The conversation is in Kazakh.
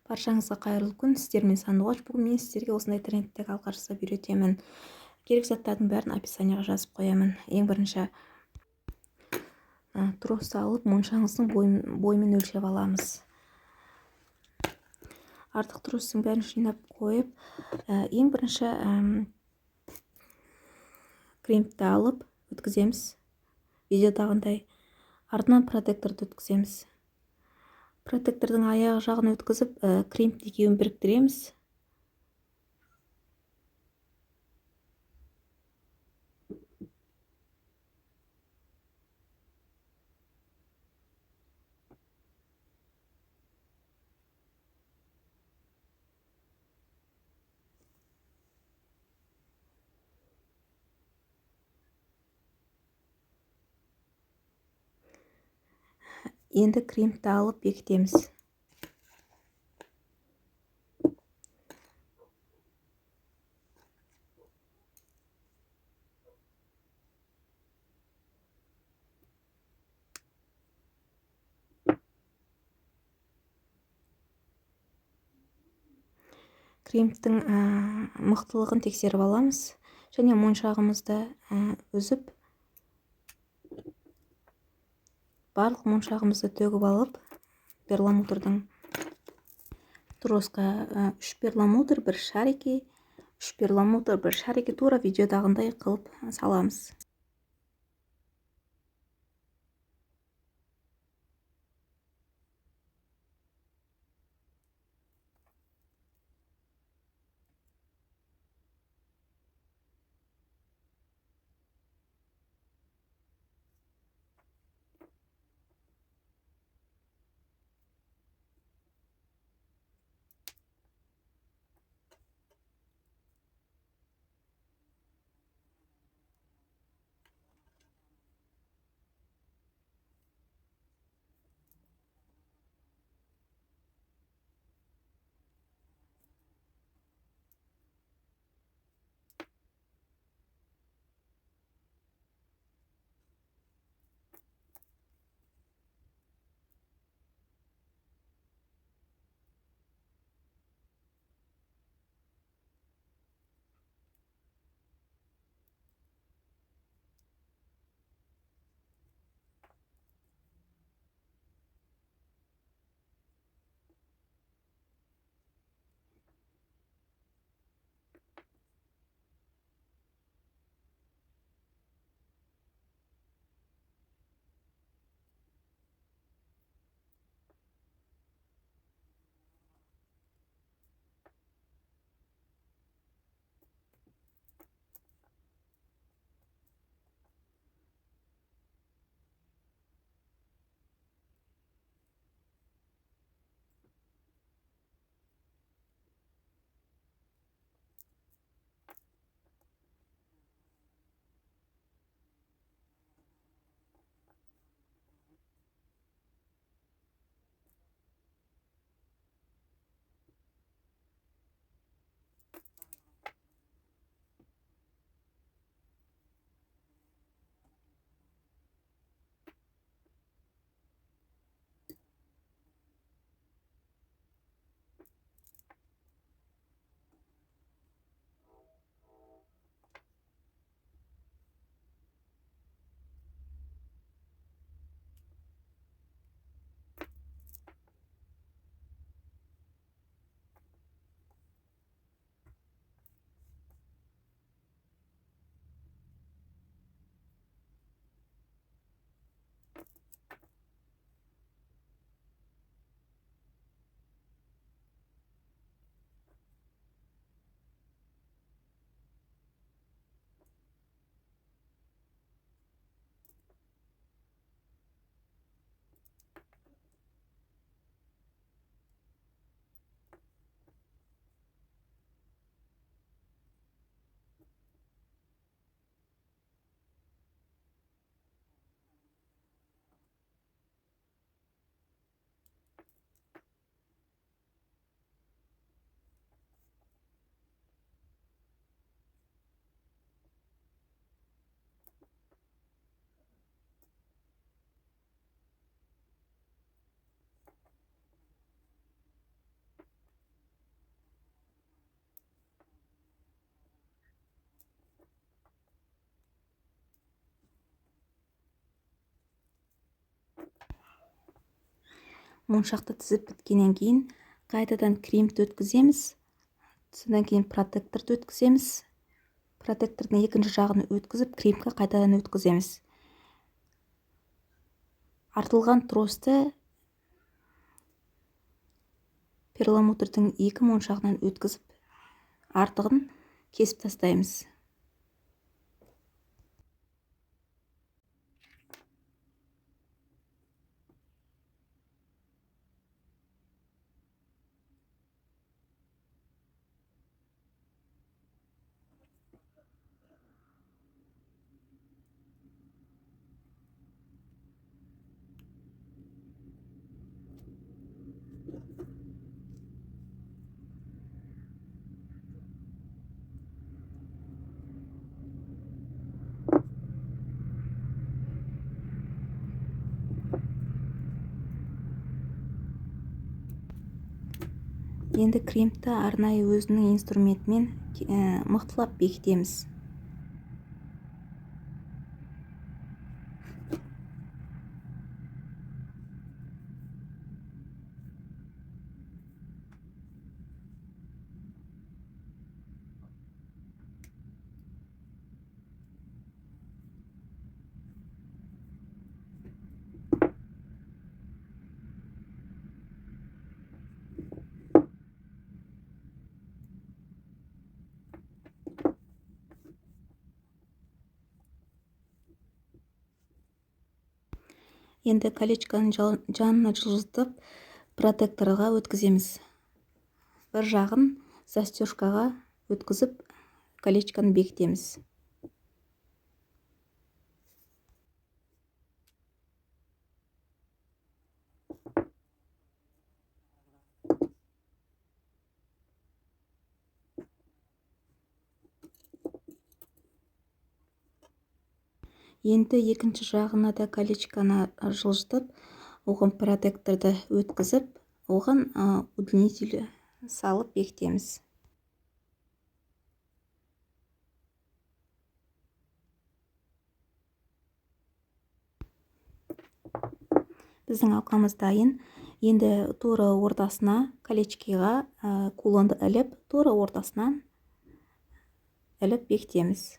Баршаңызға қайырлы күн. Сіздермен Сандуғаш. Бүгін мен сіздерге осындай трендтегі алқа жасап үйретемін. Керек заттардың бәрін описанияға жазып қоямын. Ең бірінші тросты алып моншаңыздың бойымен өлшеп аламыз. Артық тростың бәрін жинап қойып, ең бірінші кремпті алып өткіземіз. Видеодағындай. Артынан протекторды өткіземіз. Протектордың аяғы жағын өткізіп, кремпт екеуін біріктіреміз. Енді кремпті алып бекітеміз. Кремптің мықтылығын тексеріп аламыз және моншағымызды үзіп, барлық моншағымызды төгіп алып, перламутрдың троска 3 перламутр, 1 шарики, 3 перламутр, 1 шарики тура видеодағындай қылып саламыз. моншақты тізіп біткеннен кейін қайтадан кремді өткіземіз. Содан кейін протекторды өткіземіз. Протектордың екінші жағын өткізіп, кремді қайтадан өткіземіз. Артылған тросты перламутрдің екі моншағынан өткізіп, артығын кесіп тастаймыз. Енді кремді арнайы өзінің инструментімен мықтылап бекітеміз. Енді колечканың жанына жылжытып протекторға өткіземіз. Бір жағын застежкаға өткізіп колечканы бекітеміз. Енді екінші жағына да колечканы жылжытып, оған протекторды өткізіп, оған удлинитель салып бекітеміз. Біздің алқамыз дайын. Енді тура ортасына колечкаға кулонды іліп, тура ортасынан іліп бекітеміз.